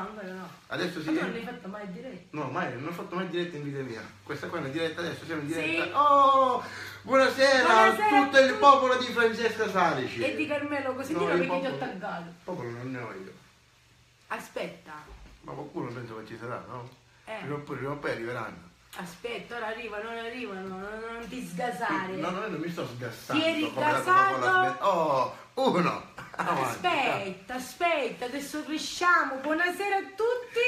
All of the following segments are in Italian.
ancora no. Adesso sì. Ma non l'hai fatto mai in diretta? No, mai, non ho fatto mai diretta in vita mia. Questa qua è una diretta, adesso siamo in diretta. Sì. Oh, buonasera a tutto il popolo di Francesca Salici. E di Carmelo Cosentino perché ti ho taggato. Popolo non ne ho io. Aspetta. Ma qualcuno penso che ci sarà, no? Prima o poi arriveranno. Aspetta, ora arrivano, non ti sgasare. No, non mi sto sgassando. Ti eri gasato? Oh, uno. Aspetta, adesso cresciamo. Buonasera a tutti.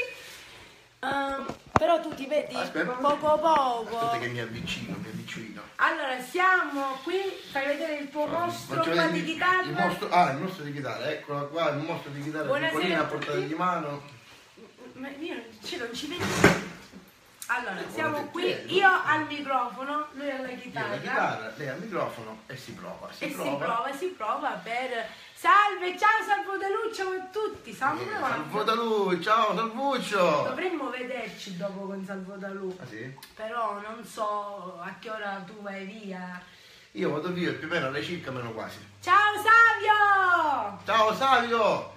Però tu ti vedi poco. Aspetta che mi avvicino. Allora, siamo qui, fai vedere il tuo mostro qua di chitarra. Il mostro di chitarra, eccola qua, il mostro di chitarra. Buonasera a portata di mano. Ma io non ci vedo. Allora, siamo qui, io al microfono, lui alla chitarra. Lei al microfono e si prova. Si prova per... Salve, ciao Salvotalù, ciao a tutti, Salvotalù, ciao Salvuccio. Dovremmo vederci dopo con Salvotalù. Ah sì? Però non so a che ora tu vai via. Io vado via più o meno alle circa meno quasi. Ciao Savio! Ciao Savio!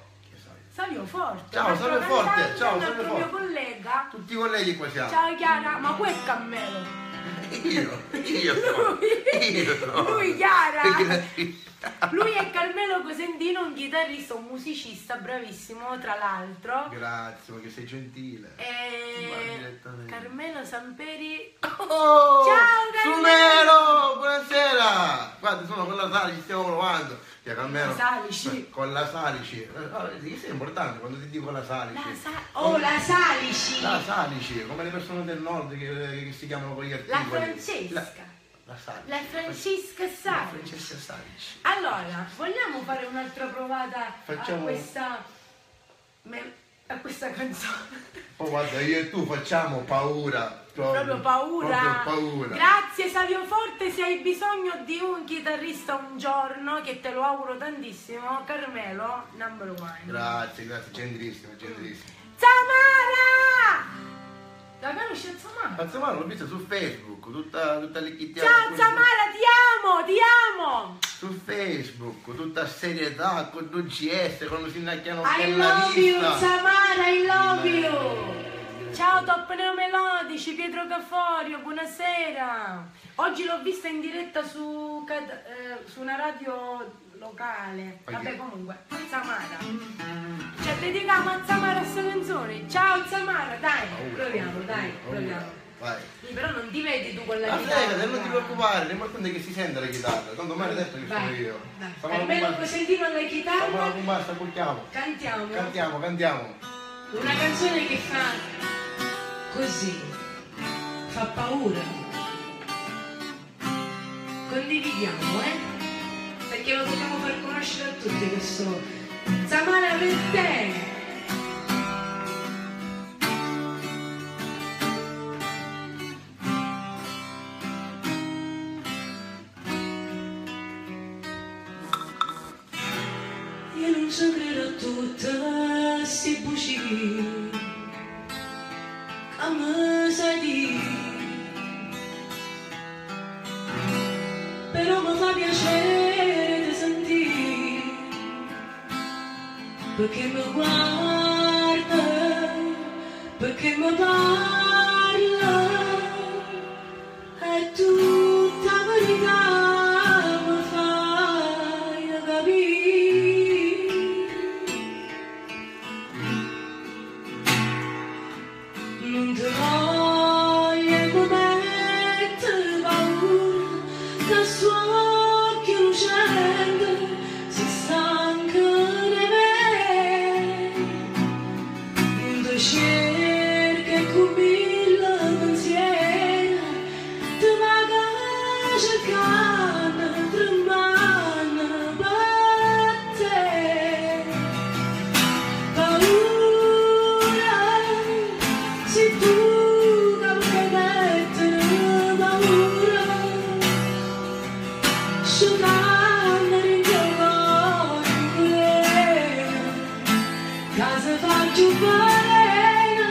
Savio Forte. Ciao Savio Forte, ciao Savio Forte. Il mio collega. Tutti i colleghi qua siamo. Ciao Chiara, ma qua è Carmelo. Io. Lui Chiara. Lui è Carmelo Cosentino, un chitarrista, un musicista bravissimo tra l'altro. Grazie, ma che sei gentile. Carmelo Samperi. Oh, ciao Carmelo. Sumero, buonasera. Guarda, sono con la Salici, stiamo provando. Carmelo, Salici. Con la Salici. Questo è importante quando ti dico la Salici. La Salici. La Salici, come le persone del nord che si chiamano con gli articoli. La Francesca. La Salici. La Francesca Salici. La Francesca Salici. Allora, vogliamo fare un'altra provata a questa canzone? Oh guarda, io e tu facciamo paura. Proprio paura. Proprio paura. Grazie Savio Forte, se hai bisogno di un chitarrista un giorno, che te lo auguro tantissimo, Carmelo, number one. Grazie, gentilissimo. Samara! La conosci Samara? Samara l'ho vista su Facebook, tutta licchittata. Ciao Samara, ti amo! Su Facebook, tutta serietà, con l'UGS, quando si innacchiano I love you, Samara, I love you! Ciao Top Neomelodici, Pietro Caforio, buonasera! Oggi l'ho vista in diretta su una radio locale. Vabbè, comunque, Samara. Cioè, dedichiamo a Samara questa canzone. Ciao Samara, dai, proviamo. Vai. Però non ti vedi tu con la chitarra. Non ti preoccupare, l'importante è che si senta la chitarra. Tanto mai detto che sono io. Carmelo Cosentino alla chitarra. Samara con basta, portiamo. Cantiamo. Una canzone che fa così, fa paura. Condividiamo, perché lo dobbiamo far conoscere a tutti questo Samara per te. Io non so credo a tutte sti bugie a me sai di, però mi fa piacere di sentire, perché mi guarda, perché mi parla, è tutta verità, mi fai capire. Non ti voglio mettere paura, che suo occhio lucente si stanca di me. Non ti cerca e cubilla pensiero, ti va cercando, tremando per te. Paura, se tu capi mettere paura, scivolando in cuore, casa faccio bene,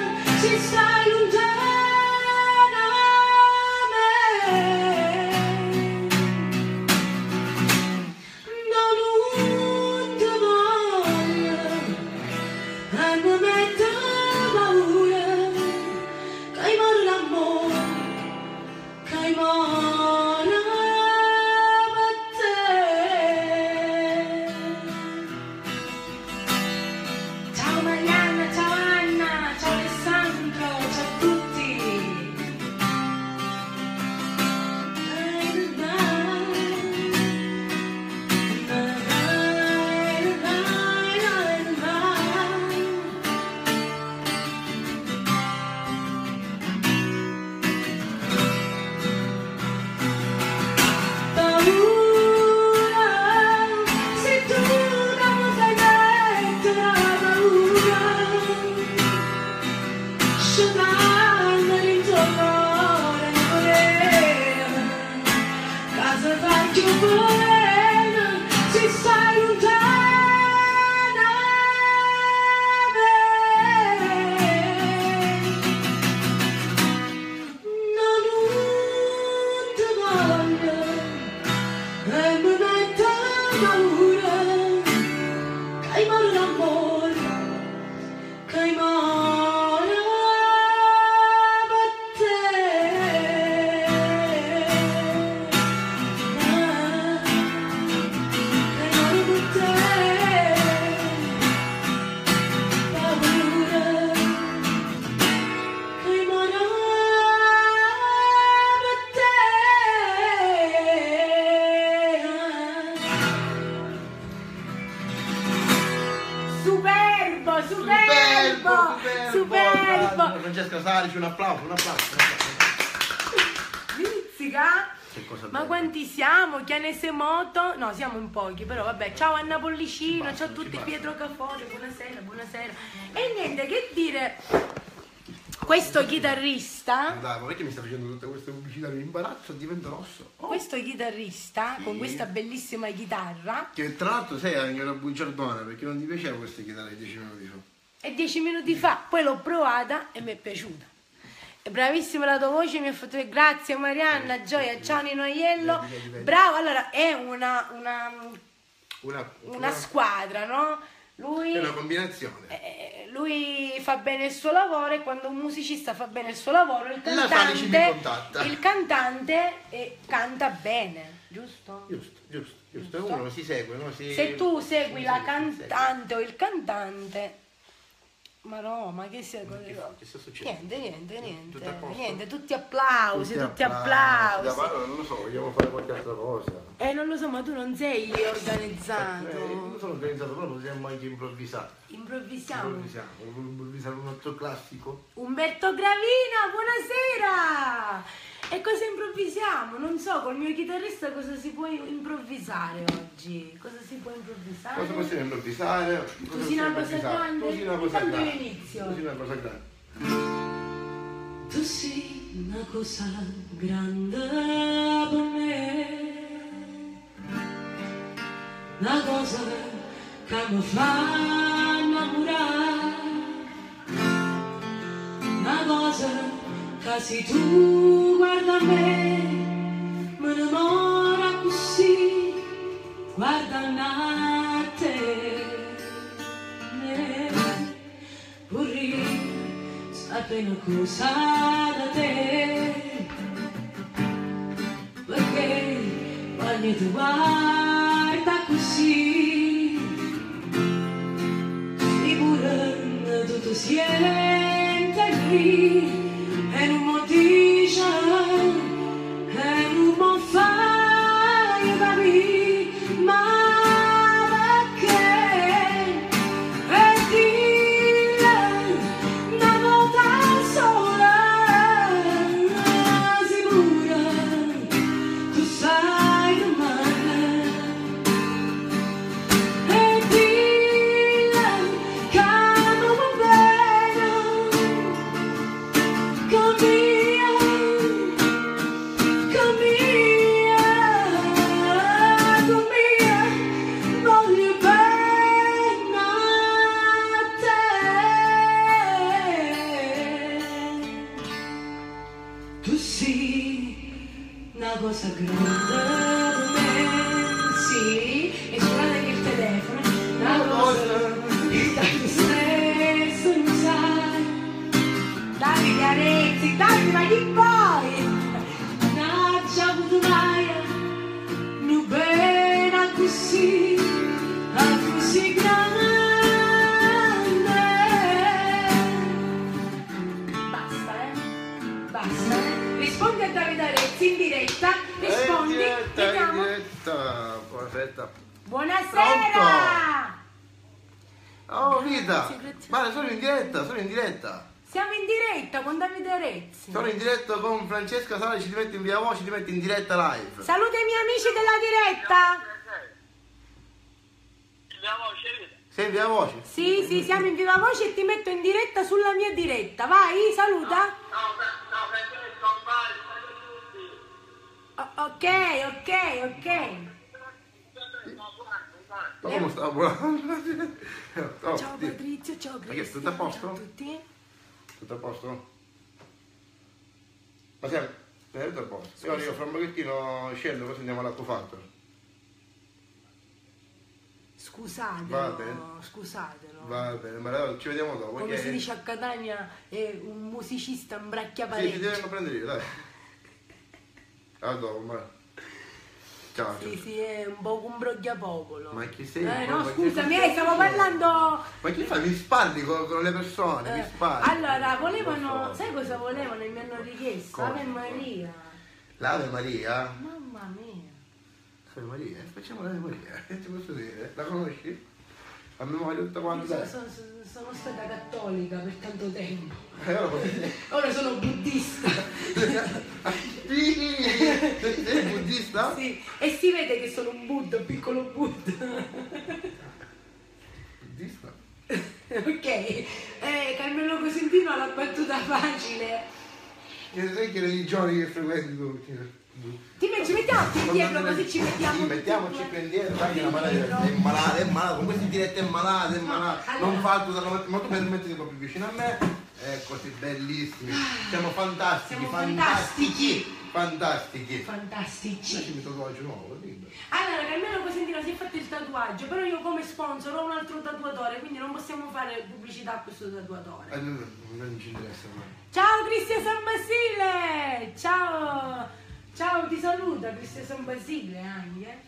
Francesca Salici, un applauso, un applauso. Un applauso. Pizzica? Che cosa Ma bella. quanti siamo? Chianese Moto? No, siamo in pochi, però vabbè. Ciao Anna Pollicino, Ci basta, ciao a tutti, ci Pietro Caforio, buonasera, buonasera. E niente, che dire, questo chitarrista, Dai, ma perché mi sta facendo tutte queste pubblicità? Mi imbarazzo, divento rosso. Oh. questo chitarrista con questa bellissima chitarra, Che tra l'altro sei anche una bugiardona, perché non ti piaceva questa chitarra di 10 minuti fa. e 10 minuti fa, poi l'ho provata e mi è piaciuta. È bravissima la tua voce, mi ha fatto grazie Marianna, Gioia, ciao Nino Aiello. Vedi. Bravo, allora è una Una squadra, no? Lui, è una combinazione. lui fa bene il suo lavoro e quando un musicista fa bene il suo lavoro, La Salici mi contatta. il cantante canta bene, giusto? Giusto. Uno si segue, no? Se tu segui la si cantante o il cantante, ma no, ma che sia segue. Che sta succedendo? Niente, Tutto a posto? niente, tutti applausi, tutti Da applausi. parte non lo so, vogliamo fare qualche altra cosa. Non lo so, ma tu non sei Non organizzato. sono organizzato, però possiamo anche improvvisare. Improvvisiamo. Improvvisare un altro classico. Umberto Gravina, buonasera! E cosa improvvisiamo? Non so, col mio chitarrista cosa si può improvvisare oggi? Cosa si può improvvisare? Cosa possiamo improvvisare? Così una cosa grande? Così una cosa Intanto io grande. inizio. Così una cosa grande. Tu sei una cosa grande per me, una cosa che mi fa innamorare, una cosa che se tu guarda me innamora così, guarda a te, vorrei sapere una cosa da te, perché quando tu guarda così, sicuro tutto siente lì, e non mi dice, e non mi fai capire, ma perché? E dille una volta sola, sicura, tu sai di me. E dille che non va bene, che mia, voglio bene a te. Tu sei una cosa grande per me, sì, e suonate anche il telefono, una cosa che tanto stesso non sai, Davide Arezzi, Davide, ma chi poi? Non ci ha avuto mai, non bene così, così grande. Basta, rispondi a Davide Arezzi in diretta, rispondi, vediamo. Aspetta. Buonasera! Oh vita! Grazie. Ma sono in diretta. Siamo in diretta con Davide Arezzi. Sono in diretta con Francesca Salici, ti metti in via voce, ti metti in diretta live. Saluta i miei amici della diretta. Sei in via voce? Sì, siamo in viva voce e ti metto in diretta sulla mia diretta. Vai, saluta. Ok. Ma come sta? Oh, Ciao Dio. Patrizio, ciao Ma che, Cristian. tutto a posto? Ciao a tutti. Tutto a posto? Ma siamo tutto a posto. Io arrivo fra un pochettino, scendo, così andiamo all'acqua fatto. Va bene. Scusatelo. Va bene, ma allora ci vediamo dopo. Come perché- si dice a Catania, è un musicista imbracchia Sì, ci parecchio. devono prendere io, dai. A dopo, ma. Ciao. Sì, è un po' un brogliapopolo. Ma chi sei? No, Ma che scusami, cazzo stavo sei? parlando. Ma chi fa? Mi spalli con le persone, mi spalli. Allora, Non volevano, so. sai cosa volevano? E mi hanno richiesto Cosa? Ave Maria. L'Ave Maria? Mamma mia. Ave Maria? Facciamo l'Ave Maria, ti posso dire? La conosci? a memoria tutto quanto. Sono stata cattolica per tanto tempo. Ora Ora sono buddista. Sì, sei buddista? Sì, e si vede che sono un Buddha, un piccolo Buddha. Buddista? Ok, Carmelo Cosentino ha la battuta facile. E sai che religioni che frequenti tu? Ci mettiamo dietro così ci mettiamo. Sì, mettiamoci più indietro, dai che la malata è malata, con queste dirette è malata, allora, non fa tutto dalla mattina, ma tu mi metti un po' più vicino a me, così bellissimi, siamo fantastici, fantastici. Fantastici. Mi tatuaggio nuovo, libero. Allora, Carmelo Cosentino si è fatto il tatuaggio, però io come sponsor ho un altro tatuatore, quindi non possiamo fare pubblicità a questo tatuatore. Non ci interessa mai. Ciao Cristian San Basile! Ciao, ti saluta Cristian San Basile anche.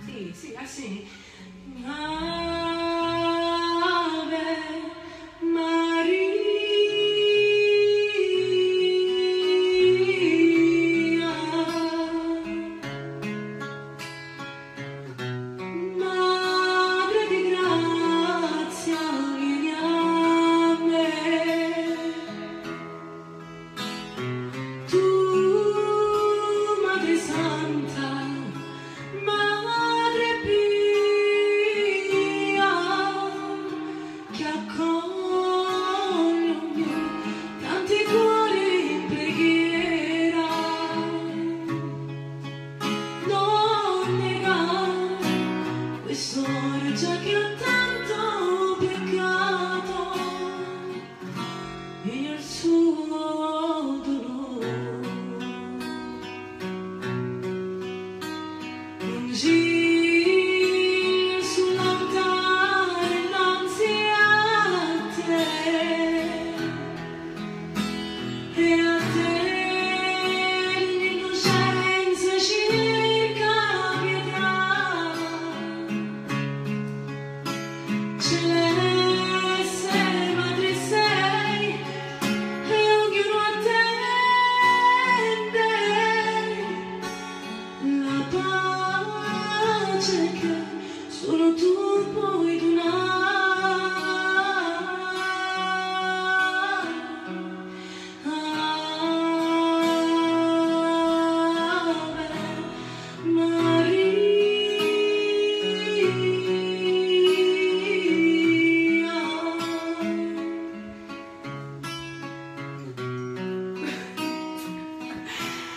Sì? Sì, ah sì. Ave Maria.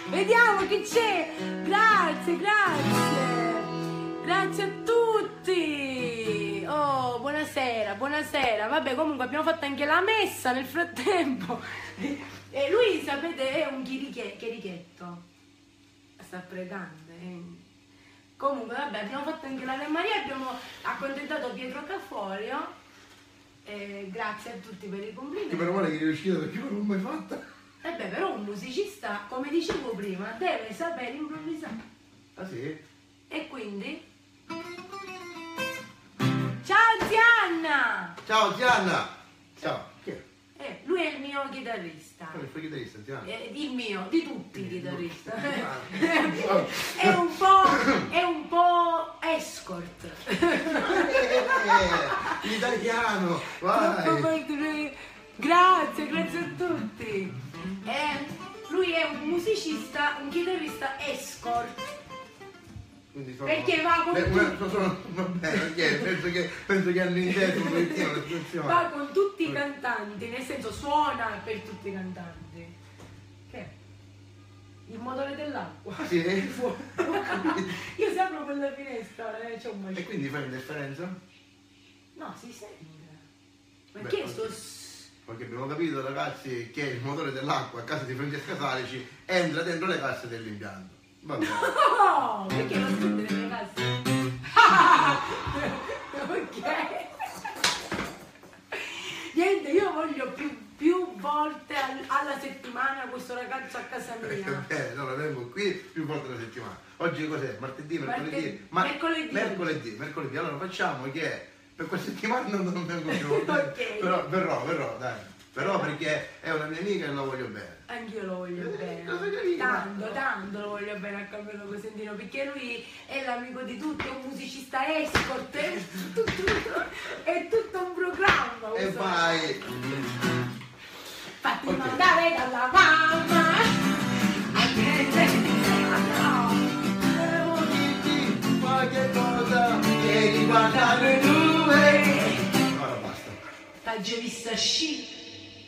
Vediamo chi c'è. Grazie a tutti. Oh, buonasera. Vabbè, comunque abbiamo fatto anche la messa nel frattempo. E lui, sapete, è un chierichetto. Sta pregando. Comunque, vabbè, abbiamo fatto anche l'Ave Maria, abbiamo accontentato Pietro Caforio. Grazie a tutti per i complimenti. Meno male che è riuscito perché non l'ho mai fatta. Però un musicista, come dicevo prima, deve sapere improvvisare. Ah sì? E quindi? Ciao Zianna! Ciao Zianna! Ciao, chi è? Lui è il mio chitarrista. Qual è il tuo chitarrista, Zianna? Il mio, di tutti i chitarristi. Oh. È un po' escort. L'italiano, vai! Grazie a tutti. Lui è un musicista, un chitarrista escort. Perché va con penso che hanno inteso un pochettino la situazione. Va con tutti i cantanti, nel senso suona per tutti i cantanti. Che è? Il motore dell'acqua. Sì? Io se apro quella finestra c'è un macello. E quindi fai differenza? No, si sente. Perché perché abbiamo capito, ragazzi, che il motore dell'acqua a casa di Francesca Salici entra dentro le casse dell'impianto. Va bene. Oh, perché non tutte le mie casse? Ok. Niente, io voglio più volte alla settimana questo ragazzo a casa mia. Allora vengo qui più volte alla settimana. Oggi cos'è? Martedì, mercoledì? Mercoledì. Allora facciamo che per questa settimana non vengo più. Ok. Però verrò, dai. Però perché è una mia amica e la voglio bene. Anch'io lo voglio bene. Tanto. Tanto lo voglio bene a Carmelo Cosentino, perché lui è l'amico di tutti, è un musicista escort, è tutto un programma. E vai! Fatti mandare dalla mamma. Qualche cosa che riguardano due. Ora basta. T'hai vista sci,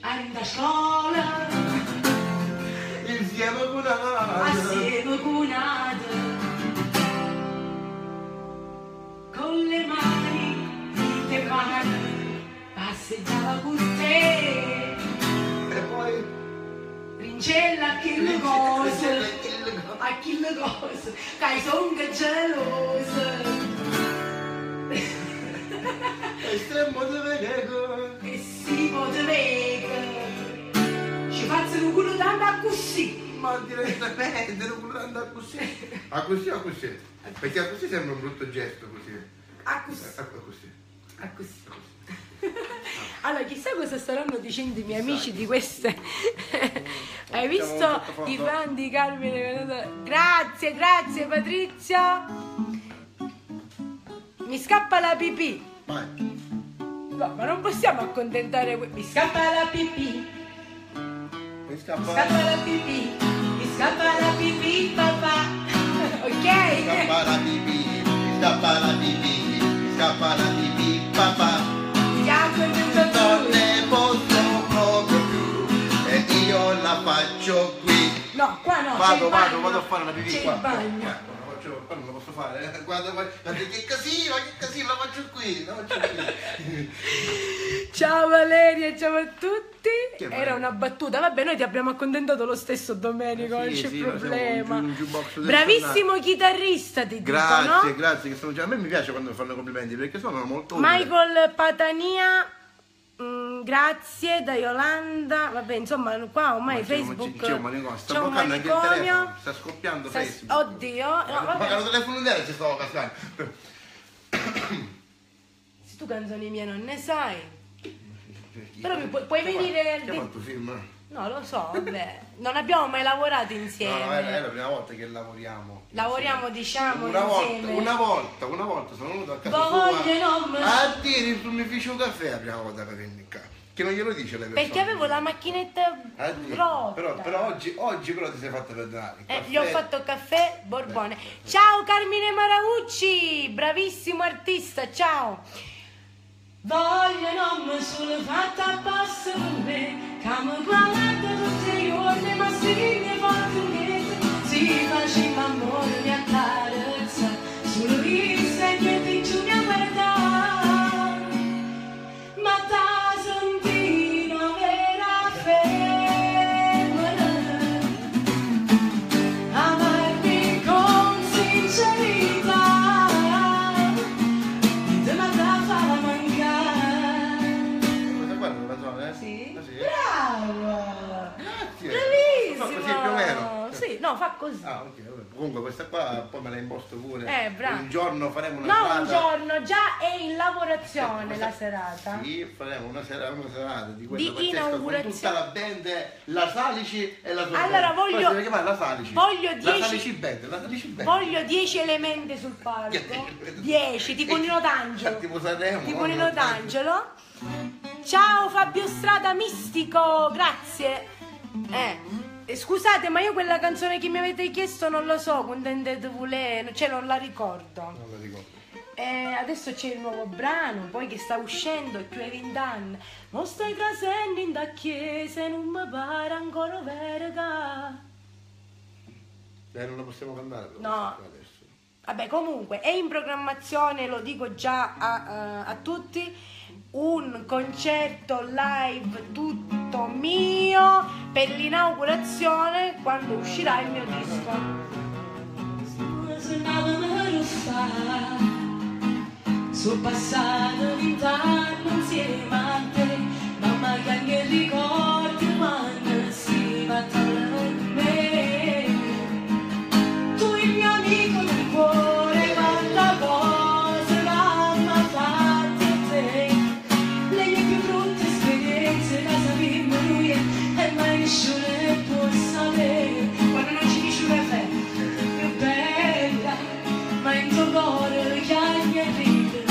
andare a scuola, Insieme con una assieme con un'altra, con le mani in te mani, passeggiava con te, e poi rincella a chi le cose, che son geloso. e stiamo di vedere. E si poteva, ci facciano un culo tanto così. Ma direttamente non volevo andare così. A così o a così? Perché a così sembra un brutto gesto così. A così. A così. A così. Allora, chissà cosa staranno dicendo i miei amici di queste. Hai visto i fan di Carmine? Grazie, grazie Patrizia. Mi scappa la pipì. Vai. No, ma non possiamo accontentare. Mi scappa la pipì. Mi Mi scappa. scappa la pipì. Mi scappa la pipì, papà. Ok? Mi scappa la pipì. Mi scappa la pipì. Mi scappa la pipì, papà. Non ne posso proprio più. E io la faccio qui. No, qua no. Vado vado a fare la pipì c'è qua. il bagno. Qua non lo posso fare. Guarda che casino, la faccio qui. La faccio qui. Ciao Valeria, ciao a tutti. Che Era Valeria? una battuta. Vabbè, noi ti abbiamo accontentato lo stesso Domenico, non Sì, c'è sì, problema. un jukebox del Bravissimo chitarrista, ti Grazie, dico, no? grazie. Che sono... A me mi piace quando fanno complimenti perché sono molto utili. Michael Patania, grazie da Yolanda. Vabbè, insomma, qua ormai Ma c'è un Facebook c'è un manicomio. Sta c'è un bloccando anche il manicomio. telefono. Sta scoppiando Facebook. Oddio, no, Ma vabbè. lo telefono intero ci stavo cascando. Se tu canzoni mie non ne sai. Però puoi venire. Che ha fatto film? No, lo so, vabbè. Non abbiamo mai lavorato No, insieme. è la prima volta che lavoriamo. Lavoriamo, diciamo, Una insieme. volta sono venuto a casa Voglio non sua a dire il sumificio caffè la prima volta che venni qua. Che non glielo dice le persone. Perché avevo la macchinetta A dire. rotta. Però oggi però ti sei fatta perdonare. Gli ho fatto caffè Borbone. Ciao Carmine Maraucci, bravissimo artista, ciao. Voglio non mi sono fatta apposta per me, che mi guarda tutti i giorni, ma si ne fortunate, si faceva amore, mi accarezza, solo vista e niente in giù mi guarda, ma da sentino vera femmina, amarmi con sincerità. Sì? Ah, sì? Bravo! Grazie. Bravissimo! Fa così più o meno. Sì, no, fa così. Ah, ok, vabbè. Comunque questa qua poi me la imposto pure. Bravo. Un giorno faremo una No, serata. un giorno, già è in lavorazione Questa- la serata. Sì, faremo una serata di quella Di pazzesca con inaugurazione. tutta la band, la Salici e la sua Allora, band. voglio- Poi si deve chiamare la Salici. voglio La 10 Salici band, la Salici band. Voglio 10 elementi sul palco. 10, tipo Nino D'Angelo. Tipo Sanremo. Tipo Nino D'Angelo. Ciao Fabio Strada Mistico, grazie. Scusate, ma io quella canzone che mi avete chiesto non lo so, contendete volere, cioè non la ricordo. Non la ricordo. Adesso c'è il nuovo brano, poi che sta uscendo, è più Evindan. Non stai trasendo in da chiesa, non mi pare ancora verga. Non la possiamo cantare però No. adesso. Vabbè, comunque è in programmazione, lo dico già a tutti, un concerto live tutto mio per l'inaugurazione quando uscirà il mio disco. Sono passato 20 anni insieme a te, mamma che anche ricordi quando si va tra me. Tu il mio amico del cuore, quanta cose mamma ha fatto a te, le mie più brutte esperienze da sapere piscione può sapere quando non ci dice un caffè che bella ma in tuo cuore chiagna e ride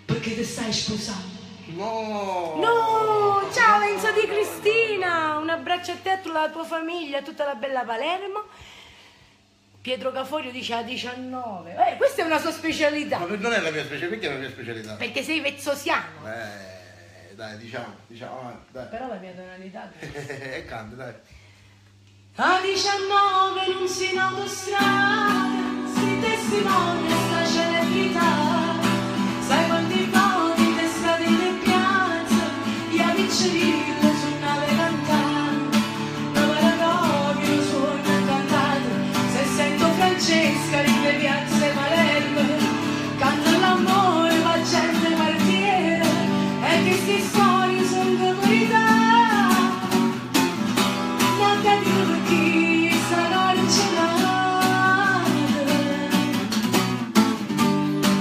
perché ti stai sposando. No, ciao Enzo di Cristina, un abbraccio a te, a tutta la tua famiglia, a tutta la bella Palermo. Pietro Caforio dice a 19. Questa è una sua specialità. Ma non è la mia specialità, perché è la mia specialità? Perché sei vezzosiano. Dai, diciamo, dai. Però la mia tonalità. E canta, dai. A 19 non si in autostrada, si testimonia sta celebrità. Sai quanti voti te strade in piazza, gli avvicini su nave cantata. Prova proprio il suono cantato, se sento Francesca nelle piazze Palermo, canta l'amore, la gente partiera, e che sti storie sono di verità. Non capito per chi sarà nata,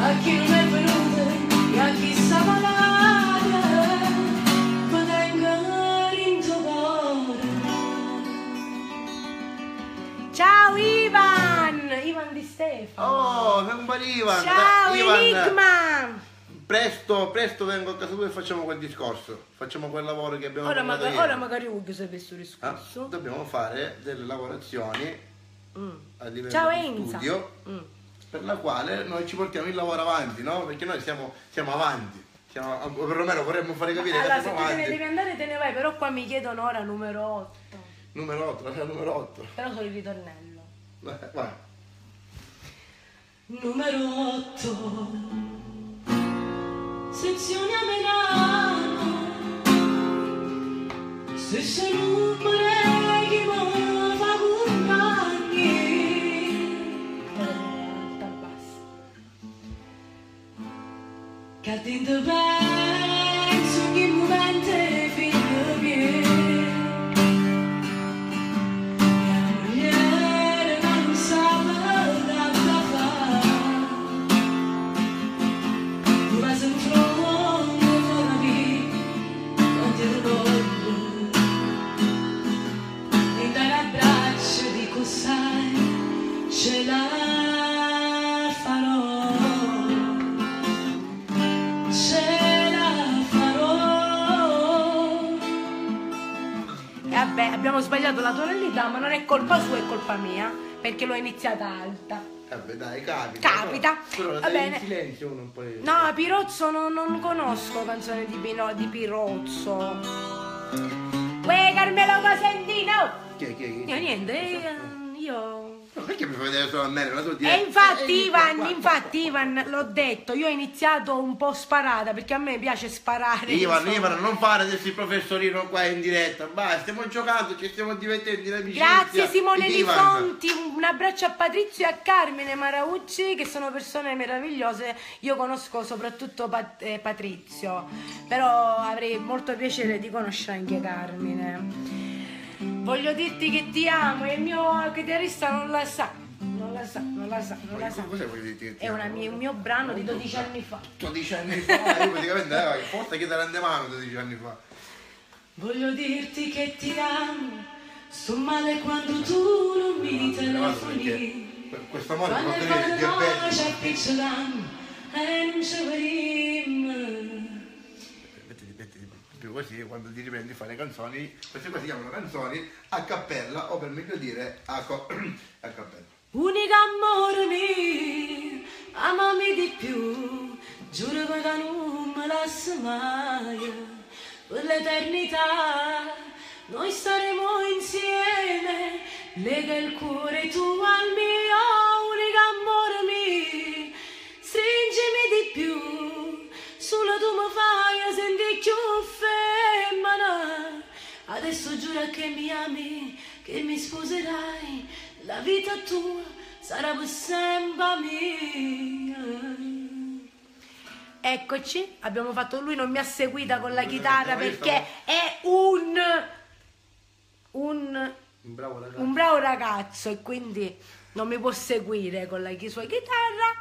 a chi non è venuto e a chi sta malata, ma tenga in tuo cuore. Ciao Ivan di Stefano. Oh, sei un bel Ivan. Ciao Ivan, Enigma. presto vengo a casa tua e facciamo quel discorso. Facciamo quel lavoro che abbiamo fatto ieri. Ora magari voglio sapere questo discorso. Dobbiamo fare delle lavorazioni a livello Ciao di Enza. studio per la quale noi ci portiamo il lavoro avanti, no? Perché noi siamo avanti. O perlomeno vorremmo fare capire Allora, che se siamo tu te avanti. ne devi andare te ne vai, però qua mi chiedono ora numero 8. Numero 8, la numero 8. Però sono il ritornello. Vai. Numero 8, sezione a Milano, se sei numero che mi fa compagni. Alta, bassa. Che ti penso ogni momento è figlio mio. Ce la farò, ce la farò. E vabbè, abbiamo sbagliato la tonalità, ma non è colpa sua, è colpa mia, perché l'ho iniziata alta. Vabbè dai, capita. Capita. Però Va dai bene. in silenzio uno un po'. No, Pirozzo non conosco canzoni di Pirozzo. Uè, Carmelo Cosentino! Chi? Io niente, io... Ma perché mi fai vedere solo a me? La tua E infatti Ivan, l'ho detto, io ho iniziato un po' sparata, perché a me piace sparare. Ivan, non fare adesso il professorino qua in diretta. Basta, stiamo giocando, ci stiamo divertendo in amicizia. Grazie Simone Di Ivan. Fonti, un abbraccio a Patrizio e a Carmine Maraucci, che sono persone meravigliose. Io conosco soprattutto Patrizio, però avrei molto piacere di conoscere anche Carmine. Voglio dirti che ti amo e il mio chitarrista non la sa. Non la sa. Cosa vuoi dire? Che ti È amo? un mio brano di 12 anni fa. 12 anni fa, io praticamente forse che te la mano 12 anni fa. Voglio dirti che ti amo, sto male quando tu non mi telefoni. Questo amore Quando non il deve dire padre ci appicciamo e non ci vedremo. Più così quando ti riprendi a fare canzoni, queste qua si chiamano canzoni a cappella o per meglio dire a cappella. Unica amore mio, amami di più, giuro che non me lasci mai, per l'eternità noi staremo insieme, lega il cuore tu al mio, unica amore mio, stringimi di più, solo tu mi fai sentire più femmina, adesso giura che mi ami, che mi sposerai, la vita tua sarà per sempre mia. Eccoci, abbiamo fatto, lui non mi ha seguita con la chitarra perché è un bravo ragazzo e quindi non mi può seguire con la sua chitarra.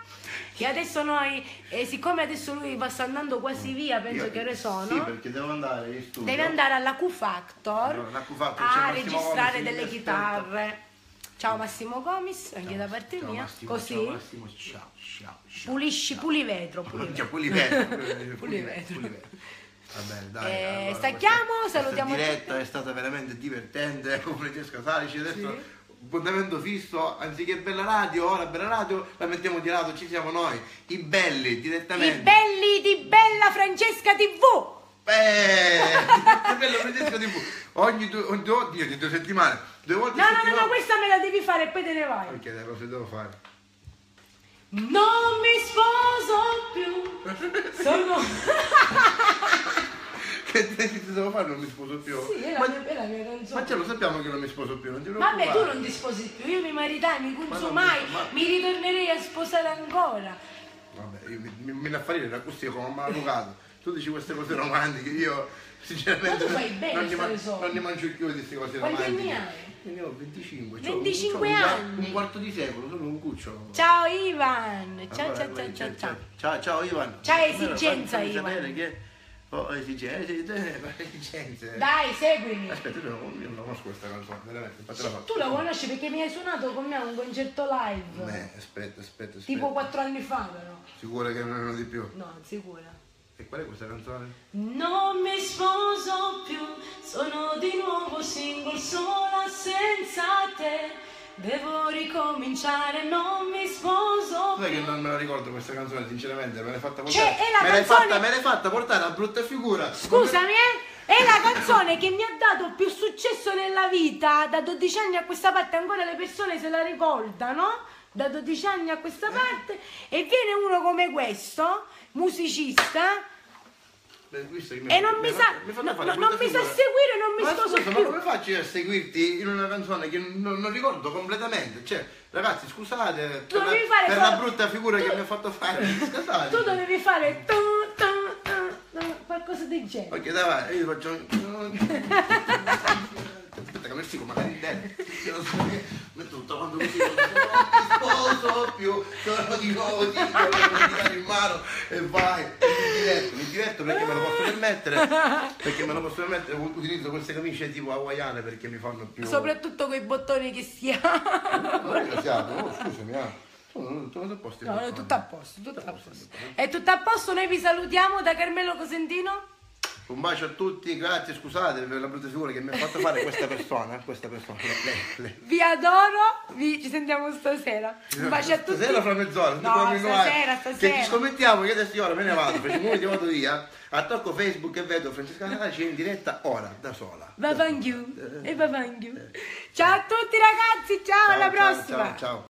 E adesso noi, siccome adesso lui sta andando quasi via, penso che ore sono. Sì, perché devo andare in studio. Deve andare alla Q-Factor Allora, a registrare delle chitarre. Ciao Massimo Gomis, anche da parte mia. Massimo, così. Ciao Massimo, ciao. Pulisci, pulivetro. Pulivetro. Va bene, dai. Allora, stacchiamo, salutiamo. Questa diretta è stata veramente divertente con Francesca Salici. Adesso appuntamento fisso, anziché Bella Radio, ora Bella Radio la mettiamo di lato, ci siamo noi, i belli direttamente. I belli di Bella Francesca TV. Bella Francesca TV. Ogni due settimane, 2 volte. No, questa me la devi fare e poi te ne vai. Perché le cose devo fare? Non mi sposo più. Sono. Che ti devo fare? Non mi sposo più. Sì, è la mia canzone. Ma ce lo sappiamo che non mi sposo più, non ti preoccupare. Vabbè, tu non ti sposi più, io mi maritai, mi consumai, mi ritornerei a sposare ancora. Vabbè, io mi affarire l'acustica come un maleducato. Tu dici queste cose romantiche, io sinceramente ma tu fai bene non ne mangio più di queste cose romantiche. romantiche. Quanti anni hai? Ne ho 25. 25 anni. Un quarto di secolo, sono un cucciolo. Ciao Ivan. Ciao. Ciao Ivan. C'hai esigenza, fammi Ivan. sapere che ho esigenze. Dai, seguimi. Aspetta, io non conosco questa canzone, veramente. Tu la conosci perché mi hai suonato con me a un concerto live. Aspetta. Tipo 4 anni fa, però. Sicura che non erano di più? No, sicura. E qual è questa canzone? Non mi sposo più, sono di nuovo single, sola senza te. Devo ricominciare, non mi sposo più. Sai che non me la ricordo questa canzone, sinceramente, me l'hai fatta portare. Cioè, è la canzone... me l'hai fatta portare a brutta figura. Scusami, è la canzone che mi ha dato più successo nella vita. Da 12 anni a questa parte ancora le persone se la ricordano. Da 12 anni a questa parte. E viene uno come questo, musicista, e non mi sa seguire, non mi sposo più. Ma come faccio io a seguirti in una canzone che non ricordo completamente? Cioè, ragazzi, scusate per la brutta figura che mi ha fatto fare. Scusate. Tu dovevi fare qualcosa del genere. Ok, dai, io faccio. Aspetta che mi stico magari dentro. Metto tutto quanto così, non mi sposo più, sono di nuovo in mano e vai. Mi diverto perché me lo posso permettere, utilizzo queste camicie tipo hawaiane perché mi fanno più. Soprattutto con i bottoni che si ha. Scusami, tutto a posto. No, è tutto a posto, È tutto a posto, noi vi salutiamo da Carmelo Cosentino. Un bacio a tutti, grazie, scusate per la brutta figura che mi ha fatto fare questa persona. Lei. Vi adoro, ci sentiamo stasera. Un bacio a tutti. Stasera fra mezz'ora, stasera. Che ci scommettiamo che adesso ora me ne vado, facciamo uno che vado via, attacco Facebook e vedo Francesca Salici in diretta ora, da sola. Ciao a tutti ragazzi, ciao, alla prossima. Ciao.